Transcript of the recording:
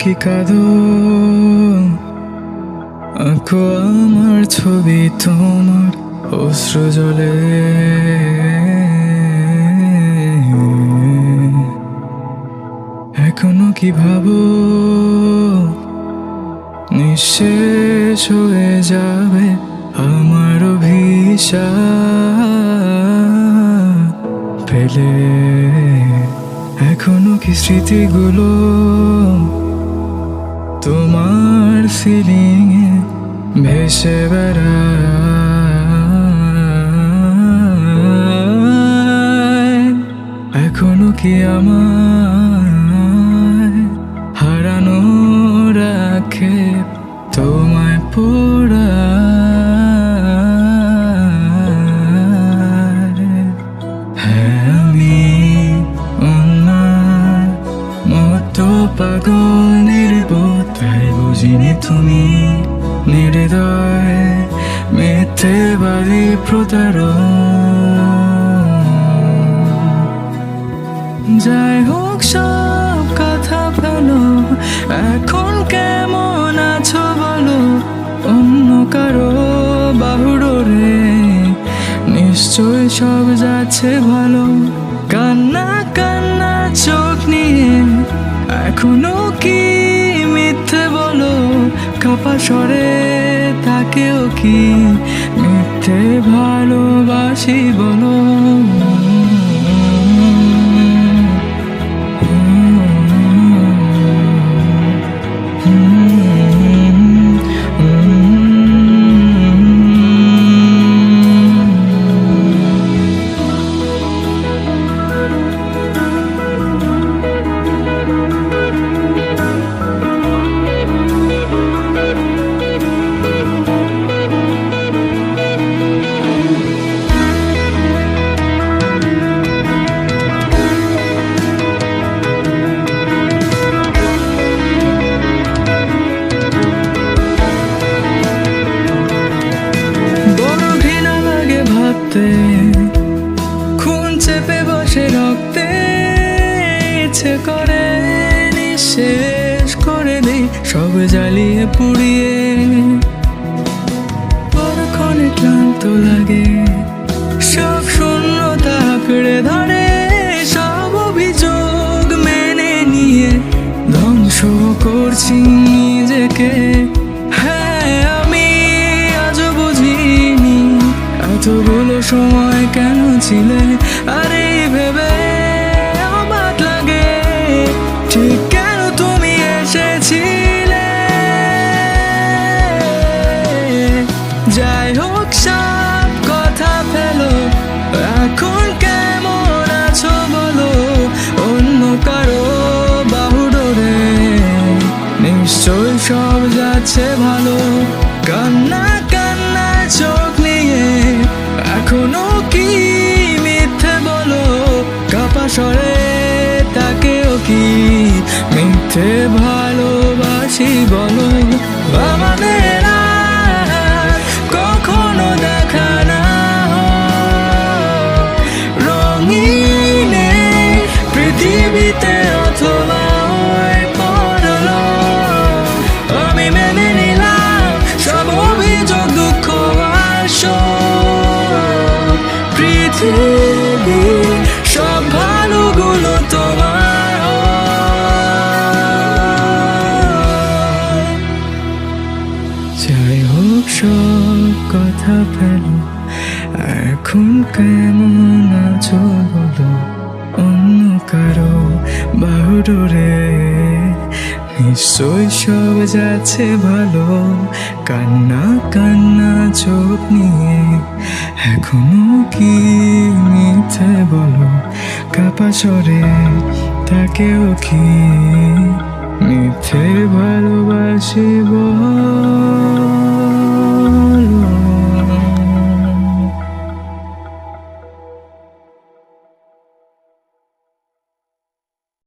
কি কাঁদো? আঁকো আমার ছবি তোমার অশ্রু জলে। এখনো কি ভাবো নিঃশেষ হয়ে যাবে আমার অভিশাপ ফেলে? এখনো কি স্মৃতিগুলো তোমার ফিলিং এ ভেসে বেড়ায়? এখনো কি আমার হারানো রাখে তোমায় পোড়ায়? হ্যাঁ, আমি অন্যার মতো পাগল নির্বোধ, তাই বুঝিনি তুমি নির্দয় মিথ্যেবাদী প্রতারক। যাই হোক সব কথা ফেলো, এখন কেমন আছো বলো? অন্য কারো বাহুডোরে নিশ্চয় সব যাচ্ছে ভালো। কান্না কান্না চোখ নিয়ে এখনো কি মিথ্যে বলো? কাপা স্বরে তাকেও কি মিথ্যে ভালোবাসি বলো? খুন চেপে বসে রক্তে ইচ্ছে করে নিঃশেষ করে দেই সব জ্বালিয়ে পুড়িয়ে। পরক্ষণে ক্লান্ত লাগে, সব শূন্যতা আঁকড়ে ধরে, সব অভিযোগ মেনে নিয়ে ধ্বংস করছি নিজেকে। এতগুলো সময় কেন ছিলে আরে ভেবে অবাক লাগে, ঠিক কেন তুমি এসেছিলে? যাই হোক সব কথা ফেলো, এখন কেমন আছো বলো? অন্য কারো বাহুডোরে নিশ্চয় সব যাচ্ছে ভালো। কান্না কান্না চোখ নিয়ে এখনো কি মিথ্যে বলো? কাপা স্বরে তাকেও কি মিথ্যে ভালোবাসি বলো? আমাদের আর কখনো দেখা না রঙিন পৃথিবীতে, অথবা আমি মেনে নিলাম সব অভিযোগ, দুঃখ আর শোক। পৃথিবী সব ভালোগুলো তোমার। যাই হোক সব কথা ফেলো, এখন কেমন আছো বলো? অন্য কারো বাহুডোরে নিশ্চয় সব যাচ্ছে ভালো। কান্না কান্না চোখ নিয়ে এখনো কি মিথ্যে বলো? কাপা স্বরে তাকেও কি মিথ্যে ভালোবাসি বলো?